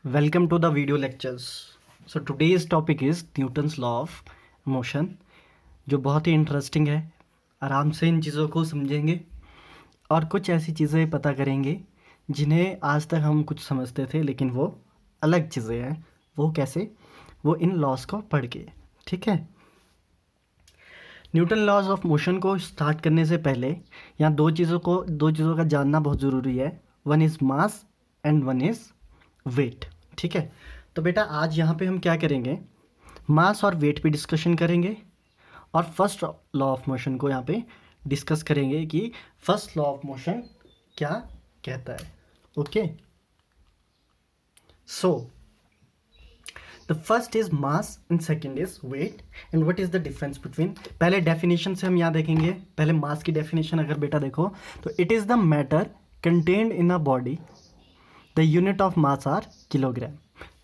Welcome to the video lectures. So today's topic is Newton's law of motion, जो बहुत ही interesting है. आराम से इन चीज़ों को समझेंगे और कुछ ऐसी चीज़ें पता करेंगे जिन्हें आज तक हम कुछ समझते थे लेकिन वो अलग चीज़ें हैं. वो कैसे? वो इन लॉज को पढ़ के. ठीक है. न्यूटन लॉज ऑफ मोशन को स्टार्ट करने से पहले यहाँ दो चीज़ों का जानना बहुत ज़रूरी है. One is mass and one is weight. ठीक है. तो बेटा आज यहाँ पे हम क्या करेंगे, मास और वेट पे डिस्कशन करेंगे और फर्स्ट लॉ ऑफ मोशन को यहाँ पे डिस्कस करेंगे कि फर्स्ट लॉ ऑफ मोशन क्या कहता है. Okay. So the first is mass and second is weight and what is the difference between. पहले डेफिनेशन से हम यहाँ देखेंगे. पहले मास की डेफिनेशन अगर बेटा देखो तो it is the matter contained in a body, the unit of mass are kilogram.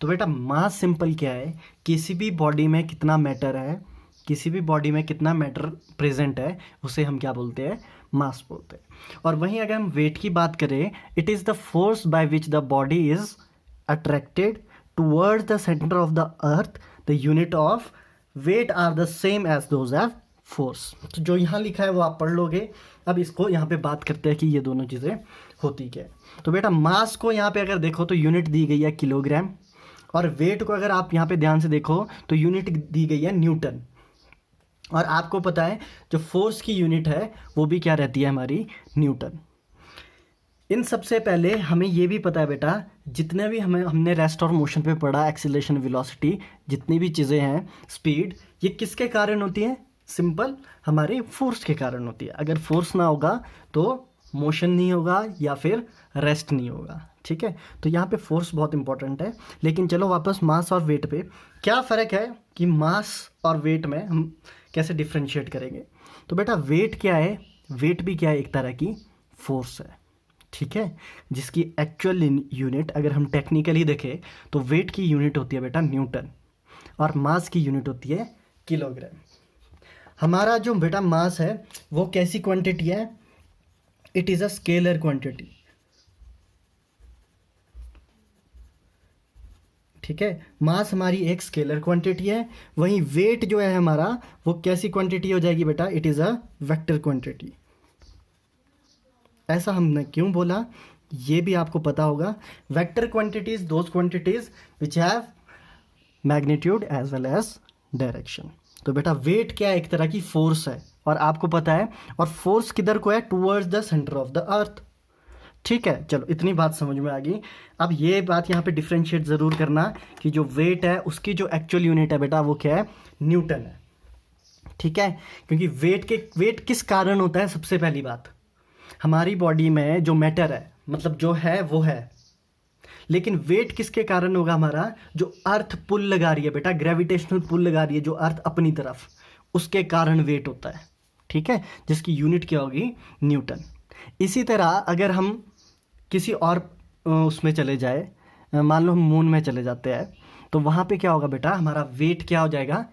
तो बेटा मास सिंपल क्या है, किसी भी बॉडी में कितना मैटर है, किसी भी बॉडी में कितना मैटर प्रेजेंट है उसे हम क्या बोलते हैं, मास बोलते हैं. और वहीं अगर हम वेट की बात करें, it is the force by which the body is attracted towards the centre of the earth. The unit of weight are the same as those have force. तो जो यहाँ लिखा है वो आप पढ़ लोगे. अब इसको यहाँ पे बात करते हैं कि ये दोनों चीज़ें होती क्या है. तो बेटा मास को यहाँ पे अगर देखो तो यूनिट दी गई है किलोग्राम, और वेट को अगर आप यहाँ पे ध्यान से देखो तो यूनिट दी गई है न्यूटन. और आपको पता है जो फोर्स की यूनिट है वो भी क्या रहती है हमारी, न्यूटन. इन सबसे पहले हमें ये भी पता है बेटा, जितने भी हमने रेस्ट और मोशन पे पढ़ा, एक्सीलरेशन, वेलोसिटी, जितनी भी चीज़ें हैं, स्पीड, ये किसके कारण होती है, सिंपल हमारे फोर्स के कारण होती है. अगर फोर्स ना होगा तो मोशन नहीं होगा या फिर रेस्ट नहीं होगा. ठीक है. तो यहाँ पे फोर्स बहुत इंपॉर्टेंट है. लेकिन चलो वापस मास और वेट पे. क्या फ़र्क है कि मास और वेट में हम कैसे डिफ्रेंशिएट करेंगे. तो बेटा वेट क्या है, वेट भी क्या है, एक तरह की फोर्स है. ठीक है. जिसकी एक्चुअल यूनिट अगर हम टेक्निकली देखें तो वेट की यूनिट होती है बेटा न्यूटन और मास की यूनिट होती है किलोग्राम. हमारा जो बेटा मास है वो कैसी क्वांटिटी है, it is a scalar quantity. ठीक है. मास हमारी एक स्केलर क्वांटिटी है. वहीं वेट जो है हमारा वो कैसी क्वांटिटी हो जाएगी बेटा, it is a vector quantity. ऐसा हमने क्यों बोला ये भी आपको पता होगा. Vector quantities those quantities which have magnitude as well as direction. तो बेटा वेट क्या है, एक तरह की फोर्स है और आपको पता है, और फोर्स किधर को है, towards the centre of the अर्थ. ठीक है. चलो इतनी बात समझ में आ गई. अब ये बात यहाँ पे डिफ्रेंशिएट ज़रूर करना कि जो वेट है उसकी जो एक्चुअल यूनिट है बेटा वो क्या है, न्यूटन है. ठीक है. क्योंकि वेट किस कारण होता है, सबसे पहली बात, हमारी बॉडी में जो मैटर है, मतलब जो है वो है, लेकिन वेट किसके कारण होगा, हमारा जो अर्थ पुल लगा रही है बेटा, ग्रेविटेशनल पुल लगा रही है जो अर्थ अपनी तरफ, उसके कारण वेट होता है. ठीक है. जिसकी यूनिट क्या होगी, न्यूटन. इसी तरह अगर हम किसी और उसमें चले जाए, मान लो हम मून में चले जाते हैं, तो वहाँ पे क्या होगा बेटा, हमारा वेट क्या हो जाएगा,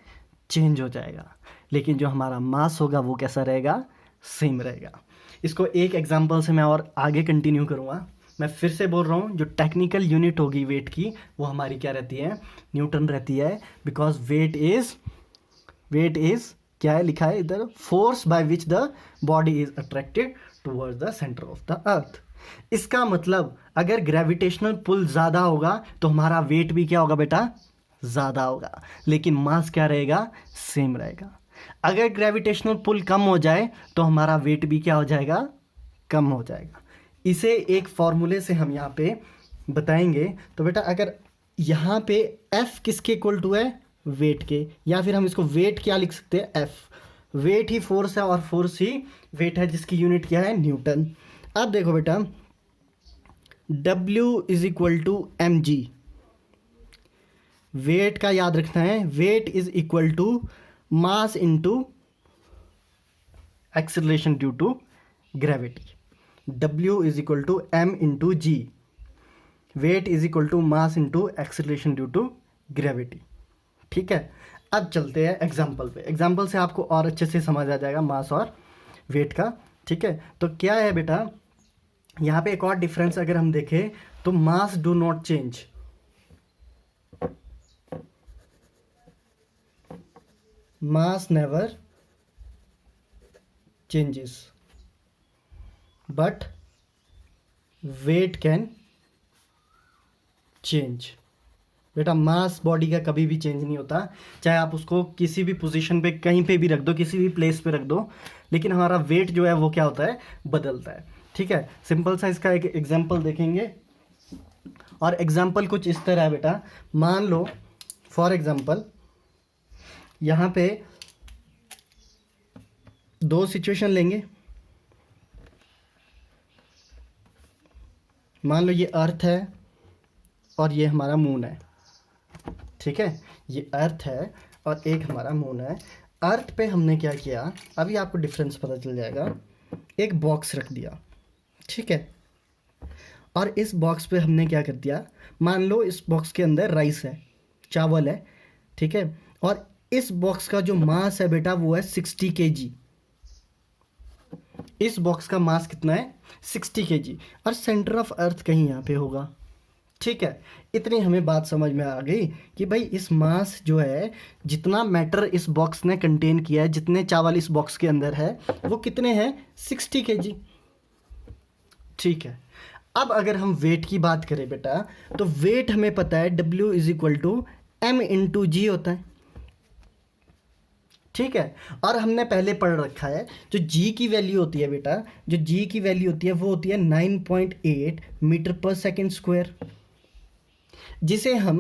चेंज हो जाएगा. लेकिन जो हमारा मास होगा वो कैसा रहेगा, सेम रहेगा. इसको एक एग्जांपल से मैं और आगे कंटिन्यू करूँगा. मैं फिर से बोल रहा हूँ, जो टेक्निकल यूनिट होगी वेट की वो हमारी क्या रहती है, न्यूटन रहती है. बिकॉज वेट इज क्या है, लिखा है इधर, force by which the body is attracted towards the centre of the अर्थ. इसका मतलब अगर ग्रेविटेशनल पुल ज़्यादा होगा तो हमारा वेट भी क्या होगा बेटा, ज़्यादा होगा, लेकिन मास क्या रहेगा, सेम रहेगा. अगर ग्रेविटेशनल पुल कम हो जाए तो हमारा वेट भी क्या हो जाएगा, कम हो जाएगा. इसे एक फॉर्मूले से हम यहाँ पे बताएंगे. तो बेटा अगर यहाँ पे F किसके इक्वल टू है, वेट के, या फिर हम इसको वेट क्या लिख सकते हैं, F. वेट ही फोर्स है और फोर्स ही वेट है, जिसकी यूनिट क्या है, न्यूटन. अब देखो बेटा W is equal to mg. Weight का याद रखना है, weight is equal to mass into acceleration due to gravity. W is equal to m into g. Weight is equal to mass into acceleration due to gravity. ठीक है. अब चलते हैं example पे. एग्जाम्पल से आपको और अच्छे से समझ आ जाएगा मास और वेट का. ठीक है. तो क्या है बेटा, यहाँ पे एक और डिफरेंस अगर हम देखें तो mass do not change. Mass never changes but weight can change. बेटा मास बॉडी का कभी भी चेंज नहीं होता, चाहे आप उसको किसी भी पोजीशन पे कहीं पे भी रख दो, किसी भी प्लेस पे रख दो, लेकिन हमारा वेट जो है वो क्या होता है, बदलता है। ठीक है, सिंपल सा इसका एक एग्जांपल देखेंगे, और एग्जांपल कुछ इस तरह है बेटा। मान लो फॉर एग्जांपल यहाँ पे दो सिचुएशन लेंगे। मान लो ये अर्थ है और ये हमारा मून है। ठीक है, ये अर्थ है और एक हमारा मून है। अर्थ पे हमने क्या किया, अभी आपको डिफरेंस पता चल जाएगा। एक बॉक्स रख दिया, ठीक है, और इस बॉक्स पे हमने क्या कर दिया, मान लो इस बॉक्स के अंदर राइस है, चावल है, ठीक है, और इस बॉक्स का जो मास है बेटा वो है 60 kg। इस बॉक्स का मास कितना है, 60 kg, और सेंटर ऑफ अर्थ कहीं यहाँ पे होगा। ठीक है, इतनी हमें बात समझ में आ गई कि भाई इस मास जो है, जितना मैटर इस बॉक्स ने कंटेन किया है, जितने चावल इस बॉक्स के अंदर है, वो कितने हैं, 60 kg। ठीक है, अब अगर हम वेट की बात करें बेटा, तो वेट हमें पता है W = m/g होता है। ठीक है, और हमने पहले पढ़ रखा है जो G की वैल्यू होती है बेटा, जो G की वैल्यू होती है वो होती है 9.8 मीटर/सेकंड स्क्वायर, जिसे हम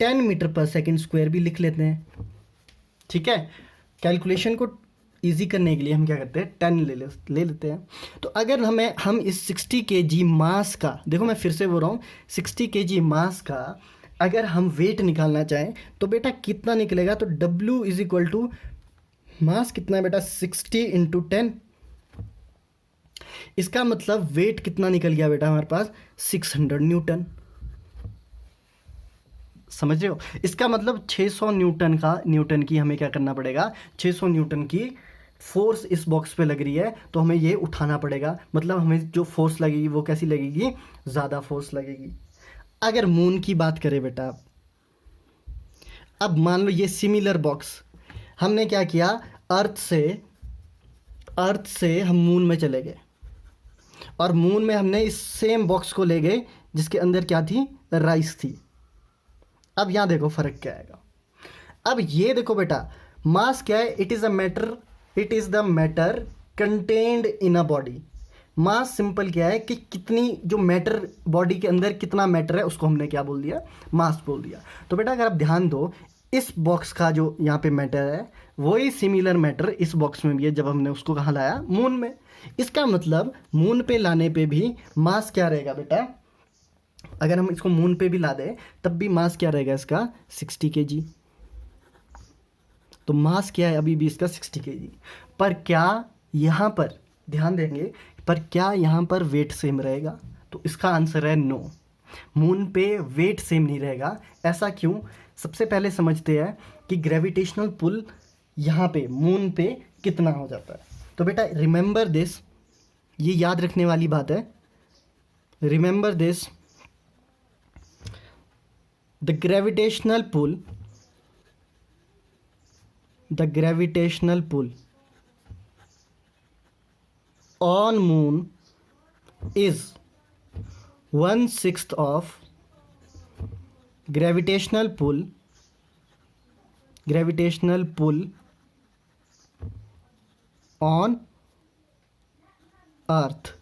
10 मीटर/सेकंड स्क्वायर भी लिख लेते हैं। ठीक है, कैलकुलेशन को इजी करने के लिए हम क्या करते हैं, 10 ले लेते हैं। तो अगर हम इस 60 kg मास का, देखो मैं फिर से बोल रहा हूँ, 60 kg मास का अगर हम वेट निकालना चाहें तो बेटा कितना निकलेगा, तो W = मास कितना है बेटा, 60 × 10। इसका मतलब वेट कितना निकल गया बेटा हमारे पास, 600 न्यूटन। समझ रहे हो, इसका मतलब 600 न्यूटन की हमें क्या करना पड़ेगा, 600 न्यूटन की फोर्स इस बॉक्स पे लग रही है, तो हमें ये उठाना पड़ेगा। मतलब हमें जो फोर्स लगेगी वो कैसी लगेगी, ज़्यादा फोर्स लगेगी। अगर मून की बात करें बेटा, अब मान लो ये सिमिलर बॉक्स, हमने क्या किया, अर्थ से हम मून में चले गए, और मून में हमने इस सेम बॉक्स को ले गए जिसके अंदर क्या थी, राइस थी। अब यहाँ देखो फर्क क्या आएगा। अब ये देखो बेटा, मास क्या है, it is the matter contained in a body. Mass simple क्या है कि कितनी जो मैटर बॉडी के अंदर कितना मैटर है, उसको हमने क्या बोल दिया, मास बोल दिया। तो बेटा अगर आप ध्यान दो, इस बॉक्स का जो यहाँ पे मैटर है, वही सिमिलर मैटर इस बॉक्स में भी है, जब हमने उसको कहाँ लाया, मून में। इसका मतलब मून पे लाने पे भी मास क्या रहेगा बेटा, अगर हम इसको मून पे भी ला दें तब भी मास क्या रहेगा इसका, 60 kg। तो मास क्या है अभी भी इसका, 60 kg। पर क्या यहाँ पर ध्यान देंगे, पर क्या यहाँ पर वेट सेम रहेगा, तो इसका आंसर है नो। मून पे वेट सेम नहीं रहेगा। ऐसा क्यों, सबसे पहले समझते हैं कि ग्रेविटेशनल पुल यहाँ पे मून पे कितना हो जाता है। तो बेटा रिमेंबर दिस, ये याद रखने वाली बात है, remember this, the gravitational pull on moon is 1/6 of gravitational pull on earth.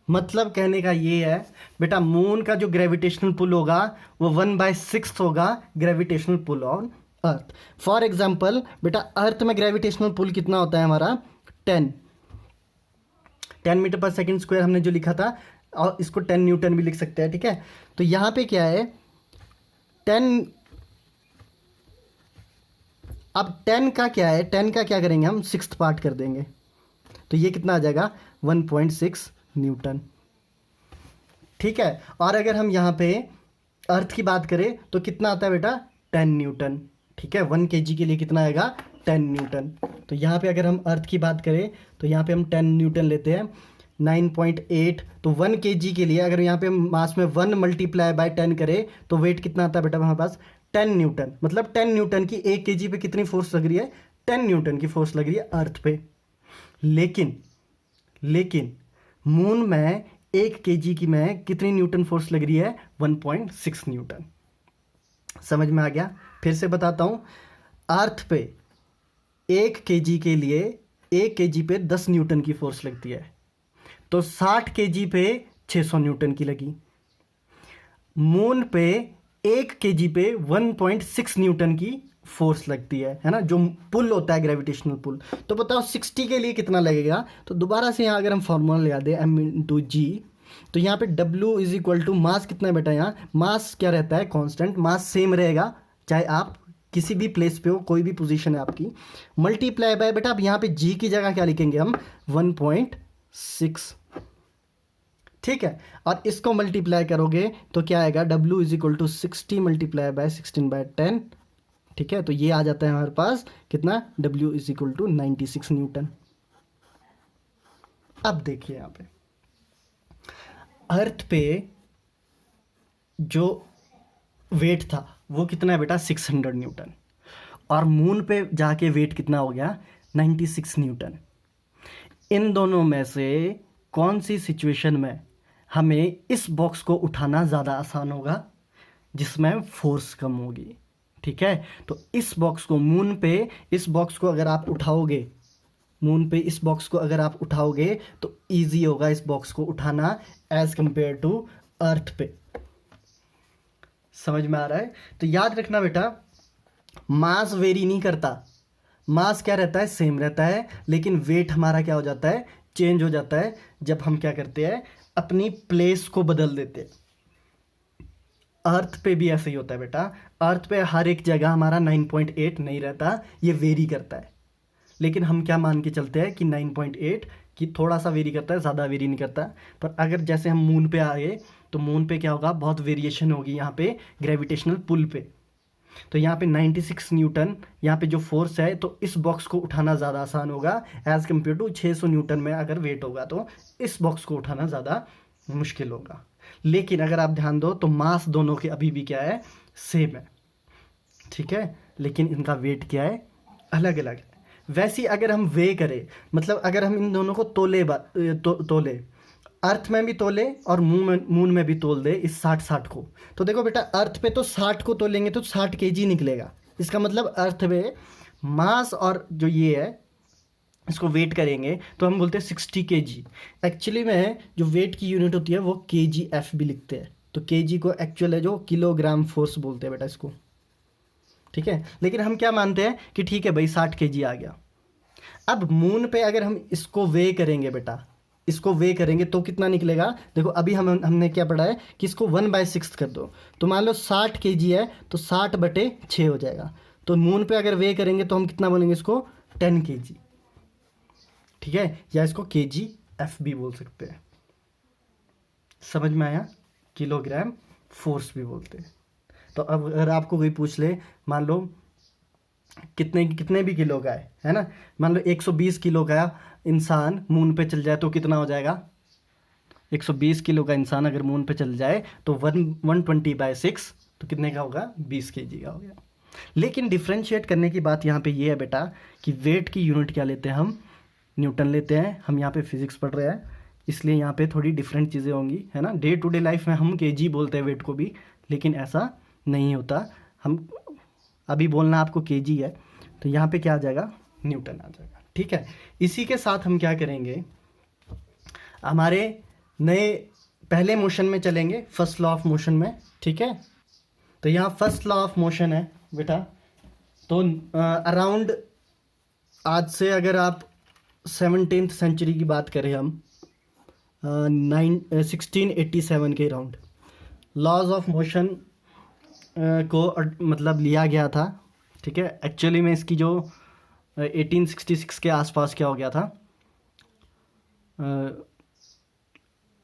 मतलब कहने का ये है बेटा, मून का जो ग्रेविटेशनल पुल होगा वो 1/6 होगा gravitational pull on earth. For example बेटा, अर्थ में ग्रेविटेशनल पुल कितना होता है हमारा, 10 मीटर/सेकंड स्क्वायर हमने जो लिखा था, और इसको 10 न्यूटन भी लिख सकते हैं। ठीक है, तो यहाँ पे क्या है, 10, अब 10 का क्या है, 10 का क्या करेंगे हम, 6th पार्ट कर देंगे, तो ये कितना आ जाएगा, 1.6 न्यूटन। ठीक है, और अगर हम यहाँ पे अर्थ की बात करें तो कितना आता है बेटा, 10 न्यूटन। ठीक है, 1 kg के लिए कितना आएगा, 10 न्यूटन। तो यहाँ पे अगर हम अर्थ की बात करें तो यहाँ पे हम 10 न्यूटन लेते हैं, 9.8। तो 1 kg के लिए अगर यहाँ पे मास में 1 × 10 करें तो वेट कितना आता है बेटा हमारे पास, 10 न्यूटन, मतलब 10 न्यूटन की 1 केजी पे कितनी फोर्स लग रही है? 10 न्यूटन की फोर्स लग रही है अर्थ पे। लेकिन मून में 1 केजी की में कितनी न्यूटन फोर्स लग रही है? 1.6 न्यूटन। समझ में आ गया? फिर से बताता हूँ, अर्थ पे 1 केजी के लिए 1 केजी पे 10 न्यूटन की फोर्स लगती है, तो 60 केजी पे 600 न्यूटन की लगी। मून पे 1 केजी पे 1.6 न्यूटन की फोर्स लगती है ना, जो पुल होता है ग्रेविटेशनल पुल। तो बताओ 60 के लिए कितना लगेगा? तो दोबारा से यहाँ अगर हम फॉर्मूला लगा दें m/g, तो यहाँ पे W is equal to mass कितना है बेटा? यहाँ मास क्या रहता है? कांस्टेंट। मास सेम रहेगा चाहे आप किसी भी प्लेस पे हो, कोई भी पोजीशन है आपकी, मल्टीप्लाई बाय बेटा अब यहाँ पे g की जगह क्या लिखेंगे हम? 1.6। ठीक है, और इसको मल्टीप्लाई करोगे तो क्या आएगा? W is equal to 60 multiply by 16/10। ठीक है, तो ये आ जाता है हमारे पास कितना? W is equal to 96 newton. अब देखिए यहाँ पे अर्थ पे जो वेट था वो कितना है बेटा? 600 न्यूटन। और मून पे जाके वेट कितना हो गया? 96 न्यूटन। इन दोनों में से कौन सी सिचुएशन में हमें इस बॉक्स को उठाना ज़्यादा आसान होगा, जिसमें फोर्स कम होगी? ठीक है, तो इस बॉक्स को मून पे, इस बॉक्स को अगर आप उठाओगे, मून पे इस बॉक्स को अगर आप उठाओगे तो इजी होगा इस बॉक्स को उठाना एज कंपेयर टू अर्थ पे। समझ में आ रहा है? तो याद रखना बेटा, मास वेरी नहीं करता, मास क्या रहता है? सेम रहता है, लेकिन वेट हमारा क्या हो जाता है? चेंज हो जाता है जब हम क्या करते हैं? अपनी प्लेस को बदल देते हैं। अर्थ पे भी ऐसे ही होता है बेटा, अर्थ पे हर एक जगह हमारा 9.8 नहीं रहता, ये वेरी करता है। लेकिन हम क्या मान के चलते हैं कि 9.8 कि थोड़ा सा वेरी करता है, ज़्यादा वेरी नहीं करता। पर अगर जैसे हम मून पे आए तो मून पे क्या होगा? बहुत वेरिएशन होगी यहाँ पे ग्रेविटेशनल पुल पे। तो यहाँ पे 96 न्यूटन यहाँ पे जो फोर्स है, तो इस बॉक्स को उठाना ज़्यादा आसान होगा एज़ कम्पेयर टू 600 न्यूटन में अगर वेट होगा तो इस बॉक्स को उठाना ज़्यादा मुश्किल होगा। लेकिन अगर आप ध्यान दो तो मास दोनों के अभी भी क्या है? सेम है। ठीक है, लेकिन इनका वेट क्या है? अलग अलग है। वैसे अगर हम वे करें, मतलब अगर हम इन दोनों को तोले, अर्थ में भी तोले और मून में भी तोल दे इस 60 को, तो देखो बेटा अर्थ पे तो 60 को तोलेंगे तो 60 केजी निकलेगा। इसका मतलब अर्थ पे मास और जो ये है इसको वेट करेंगे तो हम बोलते हैं 60 केजी। एक्चुअली में जो वेट की यूनिट होती है वो KgF भी लिखते हैं, तो केजी को एक्चुअल है जो किलोग्राम फोर्स बोलते हैं बेटा इसको। ठीक है, लेकिन हम क्या मानते हैं कि ठीक है भाई 60 केजी आ गया। अब मून पे अगर हम इसको वे करेंगे बेटा, इसको वे करेंगे तो कितना निकलेगा? देखो अभी हमने क्या पढ़ा है कि इसको 1/6 कर दो, तो मान लो 60 केजी है तो 60/6 हो जाएगा। तो मून पे अगर वे करेंगे तो हम कितना बोलेंगे इसको? 10 केजी। ठीक है, या इसको KgF भी बोल सकते हैं। समझ में आया? किलोग्राम फोर्स भी बोलते हैं। तो अब अगर आपको कोई पूछ ले, मान लो कितने भी किलो का है ना, मान लो 120 किलो का इंसान मून पे चल जाए तो कितना हो जाएगा? 120 किलो का इंसान अगर मून पे चल जाए तो 120/6 तो कितने का होगा? 20 केजी का हो गया। लेकिन डिफ्रेंशिएट करने की बात यहाँ पे ये है बेटा कि वेट की यूनिट क्या लेते हैं हम? न्यूटन लेते हैं। हम यहाँ पे फिजिक्स पढ़ रहे हैं इसलिए यहाँ पे थोड़ी डिफरेंट चीज़ें होंगी, है ना। डे टू डे लाइफ में हम केजी बोलते हैं वेट को भी, लेकिन ऐसा नहीं होता। हम अभी बोलना आपको केजी है तो यहाँ पे क्या आ जाएगा? न्यूटन आ जाएगा। ठीक है, इसी के साथ हम क्या करेंगे, हमारे नए पहले मोशन में चलेंगे, फर्स्ट लॉ ऑफ मोशन में। ठीक है, तो यहाँ फर्स्ट लॉ ऑफ मोशन है बेटा। तो अराउंड आज से अगर आप 17th सेंचुरी की बात करें हम, 1687 के अराउंड लॉज ऑफ मोशन को मतलब लिया गया था। ठीक है, एक्चुअली में इसकी जो 1866 के आसपास क्या हो गया था,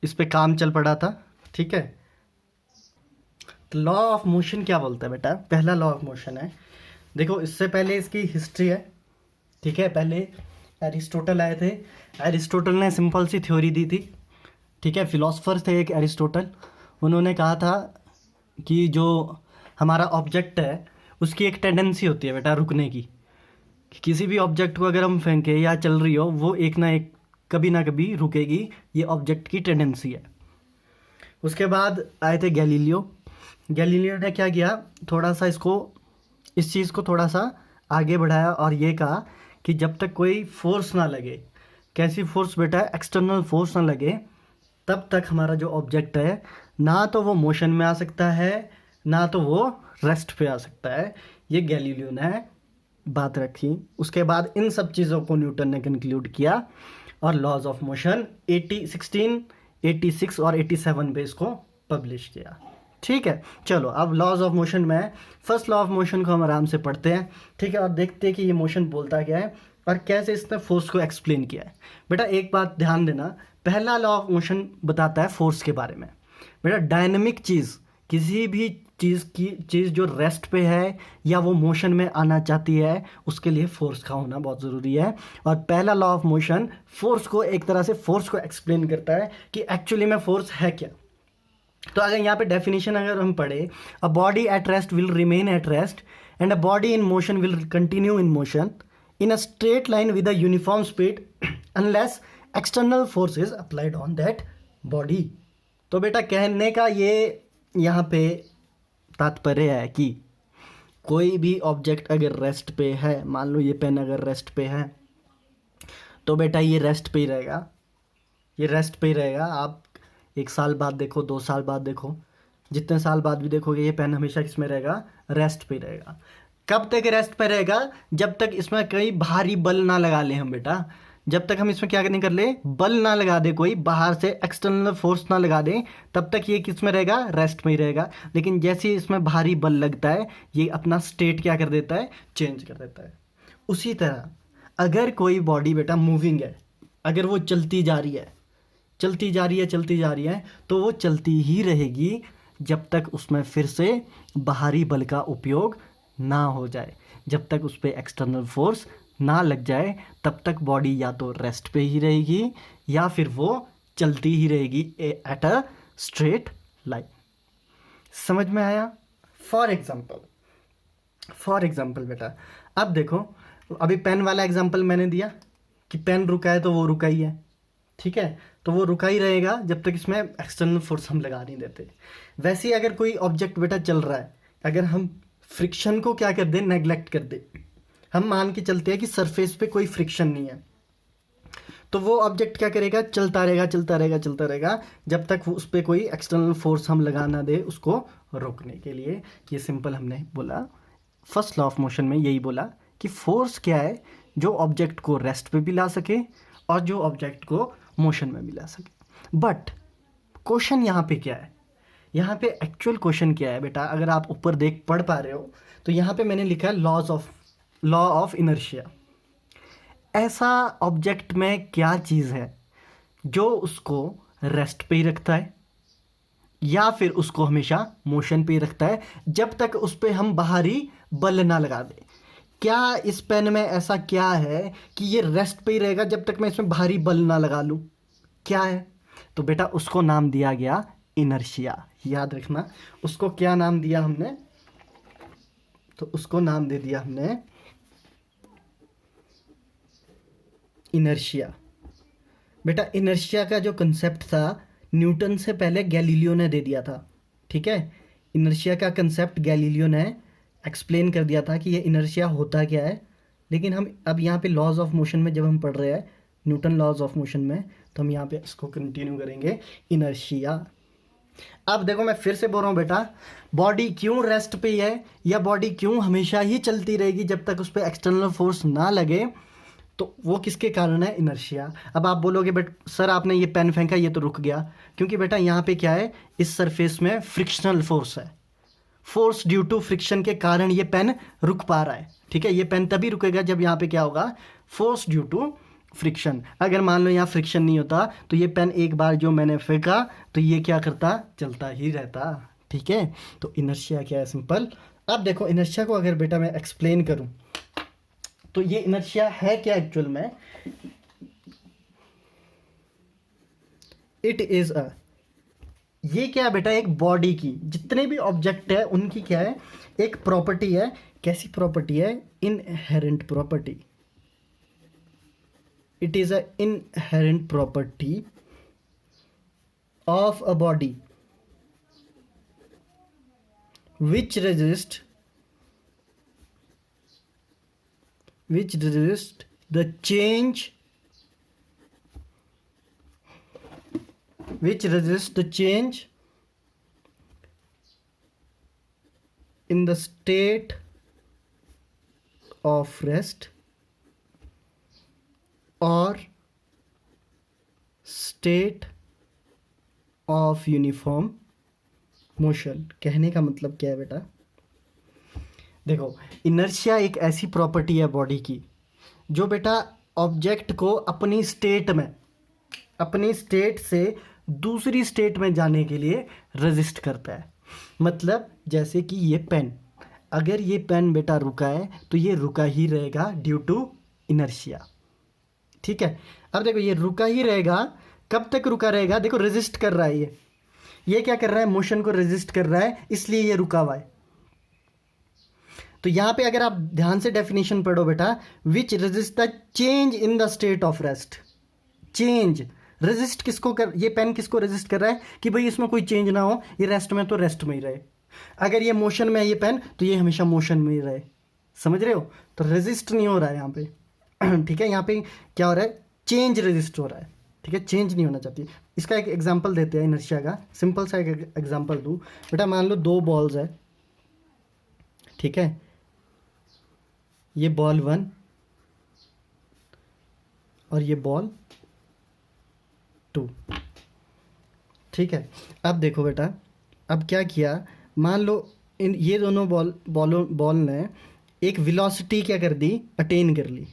इस पे काम चल पड़ा था। ठीक है, तो लॉ ऑफ मोशन क्या बोलता है बेटा? पहला लॉ ऑफ मोशन है, देखो इससे पहले इसकी हिस्ट्री है। ठीक है, पहले एरिस्टोटल आए थे। एरिस्टोटल ने सिंपल सी थ्योरी दी थी। ठीक है, फिलोसफर थे एक एरिस्टोटल। उन्होंने कहा था कि जो हमारा ऑब्जेक्ट है उसकी एक टेंडेंसी होती है बेटा रुकने की, कि किसी भी ऑब्जेक्ट को अगर हम फेंके या चल रही हो वो एक ना एक कभी ना कभी रुकेगी, ये ऑब्जेक्ट की टेंडेंसी है। उसके बाद आए थे गैलीलियो। गैलीलियो ने क्या किया, थोड़ा सा इस चीज़ को थोड़ा सा आगे बढ़ाया और ये कहा कि जब तक कोई फोर्स ना लगे, कैसी फोर्स बेटा, एक्सटर्नल फोर्स ना लगे, तब तक हमारा जो ऑब्जेक्ट है ना तो वो मोशन में आ सकता है ना तो वो रेस्ट पे आ सकता है। ये गैलीलियो ने बात रखी। उसके बाद इन सब चीज़ों को न्यूटन ने कंक्लूड किया और लॉज ऑफ मोशन 1686 और 87 पे इसको पब्लिश किया। ठीक है, चलो अब लॉज ऑफ मोशन में फर्स्ट लॉ ऑफ मोशन को हम आराम से पढ़ते हैं। ठीक है, और देखते हैं कि ये मोशन बोलता क्या है और कैसे इसने फोर्स को एक्सप्लेन किया है। बेटा एक बात ध्यान देना, पहला लॉ ऑफ मोशन बताता है फोर्स के बारे में। बेटा डायनेमिक चीज़, किसी भी चीज़ जो रेस्ट पे है या वो मोशन में आना चाहती है, उसके लिए फोर्स का होना बहुत ज़रूरी है। और पहला लॉ ऑफ मोशन फोर्स को एक तरह से फोर्स को एक्सप्लेन करता है कि एक्चुअली में फोर्स है क्या। तो अगर यहाँ पे डेफिनेशन अगर हम पढ़े, a body at rest will remain at rest and a body in motion will continue in motion in a straight line with a uniform speed unless external force is applied on that body. तो बेटा कहने का ये यहाँ पे तात्पर्य है कि कोई भी ऑब्जेक्ट अगर रेस्ट पे है, मान लो ये पेन अगर रेस्ट पे है, तो बेटा ये रेस्ट पे ही रहेगा, ये रेस्ट पे ही रहेगा। आप 1 साल बाद देखो, 2 साल बाद देखो, जितने साल बाद भी देखोगे, ये पेन हमेशा किसमें रहेगा, रेस्ट पे रहेगा। कब तक रेस्ट पे रहेगा, जब तक इसमें कोई भारी बल ना लगा ले हम बेटा, जब तक हम इसमें क्या नहीं कर ले, बल ना लगा दे, कोई बाहर से एक्सटर्नल फोर्स ना लगा दे, तब तक ये किस में रहेगा, रेस्ट में ही रहेगा। लेकिन जैसे ही इसमें भारी बल लगता है, ये अपना स्टेट क्या कर देता है, चेंज कर देता है। उसी तरह अगर कोई बॉडी बेटा मूविंग है, अगर वो चलती जा रही है, चलती जा रही है, तो वो चलती ही रहेगी जब तक उसमें फिर से बाहरी बल का उपयोग ना हो जाए, जब तक उस पर एक्सटर्नल फोर्स ना लग जाए, तब तक बॉडी या तो रेस्ट पे ही रहेगी या फिर वो चलती ही रहेगी एट अ स्ट्रेट लाइन। समझ में आया? फॉर एग्जाम्पल बेटा, अब देखो, अभी पेन वाला एग्जाम्पल मैंने दिया कि पेन रुका है तो वो रुका ही है, ठीक है, तो वो रुका ही रहेगा जब तक इसमें एक्सटर्नल फोर्स हम लगा नहीं देते। वैसे ही अगर कोई ऑब्जेक्ट बेटा चल रहा है, अगर हम फ्रिक्शन को क्या कर दें, नेग्लेक्ट कर दें, हम मान के चलते हैं कि सरफेस पे कोई फ्रिक्शन नहीं है, तो वो ऑब्जेक्ट क्या करेगा, चलता रहेगा जब तक उस पर कोई एक्सटर्नल फोर्स हम लगा ना दे उसको रोकने के लिए। ये सिंपल हमने बोला, फर्स्ट लॉ ऑफ मोशन में यही बोला कि फोर्स क्या है, जो ऑब्जेक्ट को रेस्ट पे भी ला सके और जो ऑब्जेक्ट को मोशन में भी ला सके। बट क्वेश्चन यहाँ पे क्या है, यहाँ पे एक्चुअल क्वेश्चन क्या है बेटा, अगर आप ऊपर पढ़ पा रहे हो, तो यहाँ पे मैंने लिखा है लॉ ऑफ इनर्शिया। ऐसा ऑब्जेक्ट में क्या चीज़ है जो उसको रेस्ट पे ही रखता है या फिर उसको हमेशा मोशन पे ही रखता है, जब तक उस पर हम बाहरी बल ना लगा दें। क्या इस पेन में ऐसा क्या है कि ये रेस्ट पे ही रहेगा जब तक मैं इसमें भारी बल ना लगा लूँ? क्या है? तो बेटा उसको नाम दिया गया इनर्शिया। याद रखना, उसको क्या नाम दिया हमने, तो उसको नाम दे दिया हमने इनर्शिया। बेटा इनर्शिया का जो कंसेप्ट था, न्यूटन से पहले गैलीलियो ने दे दिया था, ठीक है। इनर्शिया का कंसेप्ट गैलीलियो ने एक्सप्लेन कर दिया था कि ये इनर्शिया होता क्या है। लेकिन हम अब यहाँ पे लॉज ऑफ मोशन में जब हम पढ़ रहे हैं, न्यूटन लॉज ऑफ मोशन में, तो हम यहाँ पे इसको कंटिन्यू करेंगे, इनर्शिया। अब देखो मैं फिर से बोल रहा हूँ बेटा, बॉडी क्यों रेस्ट पे है या बॉडी क्यों हमेशा ही चलती रहेगी जब तक उस पर एक्सटर्नल फोर्स ना लगे, तो वो किसके कारण है, इनर्शिया। अब आप बोलोगे बट सर आपने ये पेन फेंका ये तो रुक गया, क्योंकि बेटा यहाँ पे क्या है, इस सरफेस में फ्रिक्शनल फोर्स है, फोर्स ड्यू टू फ्रिक्शन के कारण ये पेन रुक पा रहा है, ठीक है। ये पेन तभी रुकेगा जब यहाँ पे क्या होगा, फोर्स ड्यू टू फ्रिक्शन। अगर मान लो यहाँ फ्रिक्शन नहीं होता तो ये पेन एक बार जो मैंने फेंका तो ये क्या करता, चलता ही रहता, ठीक है। तो इनर्शिया क्या है, सिंपल। अब देखो इनर्शिया को अगर बेटा मैं एक्सप्लेन करूं तो ये इनर्शिया है क्या एक्चुअल में, इट इज अ ये क्या है बेटा, एक बॉडी की जितने भी ऑब्जेक्ट है उनकी क्या है, एक प्रॉपर्टी है। कैसी प्रॉपर्टी है? Inherent property. It is a inherent property of a body which resist the change in the state of rest or state of uniform motion. कहने का मतलब क्या है बेटा, देखो इनर्शिया एक ऐसी प्रॉपर्टी है बॉडी की जो बेटा ऑब्जेक्ट को अपनी स्टेट से दूसरी स्टेट में जाने के लिए रेजिस्ट करता है। मतलब जैसे कि ये पेन, अगर ये पेन बेटा रुका है तो ये रुका ही रहेगा ड्यू टू इनर्शिया। ठीक है, अब देखो ये रुका ही रहेगा, कब तक रुका रहेगा? देखो रेजिस्ट कर रहा है, ये क्या कर रहा है, मोशन को रेजिस्ट कर रहा है, इसलिए ये रुका हुआ है। तो यहां पे अगर आप ध्यान से डेफिनेशन पढ़ो बेटा, विच resist the change in the state of rest. Change, resist किसको कर, ये पेन किसको रेजिस्ट कर रहा है कि भाई इसमें कोई चेंज ना हो, ये रेस्ट में तो रेस्ट में ही रहे। अगर ये मोशन में है ये पेन, तो ये हमेशा मोशन में ही रहे। समझ रहे हो? तो रेजिस्ट नहीं हो रहा है यहाँ पे। ठीक है, यहाँ पे क्या हो रहा है, चेंज रेजिस्ट हो रहा है। ठीक है, चेंज नहीं होना चाहती। इसका एक एग्जांपल देते हैं इनर्शिया का, सिंपल सा एक एग्जांपल दूं बेटा। मान लो दो बॉल्स है, ठीक है, ये बॉल 1 और ये बॉल 2। ठीक है, अब देखो बेटा, अब क्या किया, मान लो इन ये दोनों बॉल ने एक वेलोसिटी क्या कर दी, अटेन कर ली।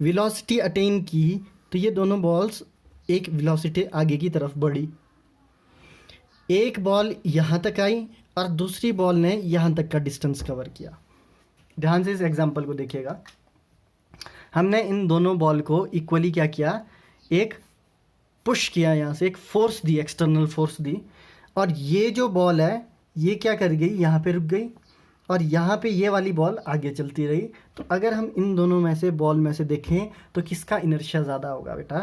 वेलोसिटी अटेन की तो ये दोनों बॉल्स एक वेलोसिटी आगे की तरफ बढ़ी। एक बॉल यहाँ तक आई और दूसरी बॉल ने यहाँ तक का डिस्टेंस कवर किया। ध्यान से इस एग्जांपल को देखिएगा। हमने इन दोनों बॉल को इक्वली क्या किया, एक पुश किया, यहाँ से एक फोर्स दी, एक्सटर्नल फोर्स दी, और ये जो बॉल है ये क्या कर गई, यहाँ पे रुक गई, और यहाँ पे ये वाली बॉल आगे चलती रही। तो अगर हम इन दोनों में से बॉल में से देखें तो किसका इनर्शिया ज़्यादा होगा बेटा?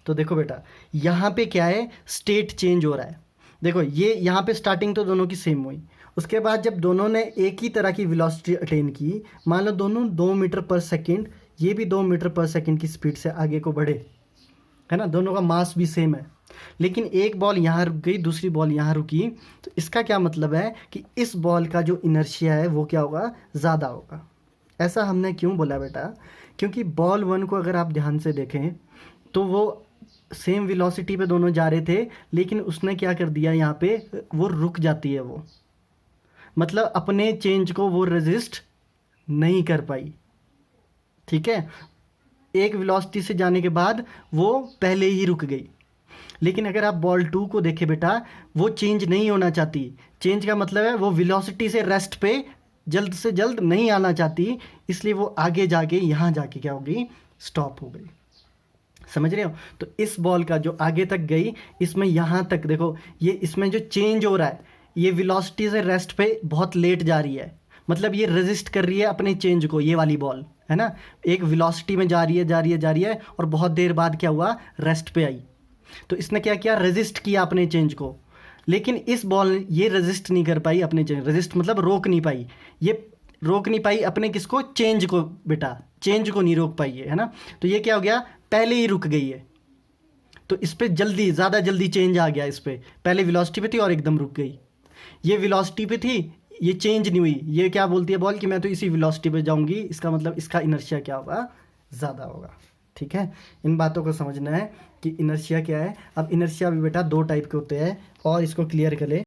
तो देखो बेटा, यहाँ पे क्या है, स्टेट चेंज हो रहा है। देखो ये यहाँ पे स्टार्टिंग तो दोनों की सेम हुई, उसके बाद जब दोनों ने एक ही तरह की वेलोसिटी अटेन की, मान लो दोनों 2 मीटर पर सेकेंड, ये भी 2 मीटर पर सेकेंड की स्पीड से आगे को बढ़े, है ना, दोनों का मास भी सेम है, लेकिन एक बॉल यहाँ रुक गई, दूसरी बॉल यहाँ रुकी। तो इसका क्या मतलब है कि इस बॉल का जो इनर्शिया है वो क्या होगा, ज़्यादा होगा। ऐसा हमने क्यों बोला बेटा? क्योंकि बॉल 1 को अगर आप ध्यान से देखें तो वो सेम वेलोसिटी पे दोनों जा रहे थे, लेकिन उसने क्या कर दिया, यहाँ पे वो रुक जाती है, वो मतलब अपने चेंज को वो रेजिस्ट नहीं कर पाई। ठीक है, एक वेलोसिटी से जाने के बाद वो पहले ही रुक गई। लेकिन अगर आप बॉल 2 को देखें बेटा, वो चेंज नहीं होना चाहती। चेंज का मतलब है वो वेलोसिटी से रेस्ट पे जल्द से जल्द नहीं आना चाहती, इसलिए वो आगे जाके यहाँ जाके क्या होगी, स्टॉप हो गई। समझ रहे हो? तो इस बॉल का जो आगे तक गई, इसमें यहाँ तक देखो, ये इसमें जो चेंज हो रहा है, ये वेलोसिटी से रेस्ट पे बहुत लेट जा रही है, मतलब ये रेजिस्ट कर रही है अपने चेंज को। ये वाली बॉल है ना, एक वेलोसिटी में जा रही है और बहुत देर बाद क्या हुआ, रेस्ट पे आई। तो इसने क्या किया, रेजिस्ट किया अपने चेंज को। लेकिन इस बॉल ये रेजिस्ट नहीं कर पाई अपने चेंज, रेजिस्ट मतलब रोक नहीं पाई, ये रोक नहीं पाई अपने किसको, चेंज को बेटा, चेंज को नहीं रोक पाई है ना। तो ये क्या हो गया, पहले ही रुक गई है। तो इस पर ज़्यादा जल्दी चेंज आ गया, इस पर पहले वेलोसिटी पे थी और एकदम रुक गई। ये वेलोसिटी पे थी, ये चेंज नहीं हुई, ये क्या बोलती है बॉल कि मैं तो इसी वेलोसिटी पे जाऊंगी, इसका मतलब इसका इनर्शिया क्या होगा, ज़्यादा होगा। ठीक है, इन बातों को समझना है कि इनर्शिया क्या है। अब इनर्शिया भी बेटा 2 टाइप के होते हैं और इसको क्लियर कर ले।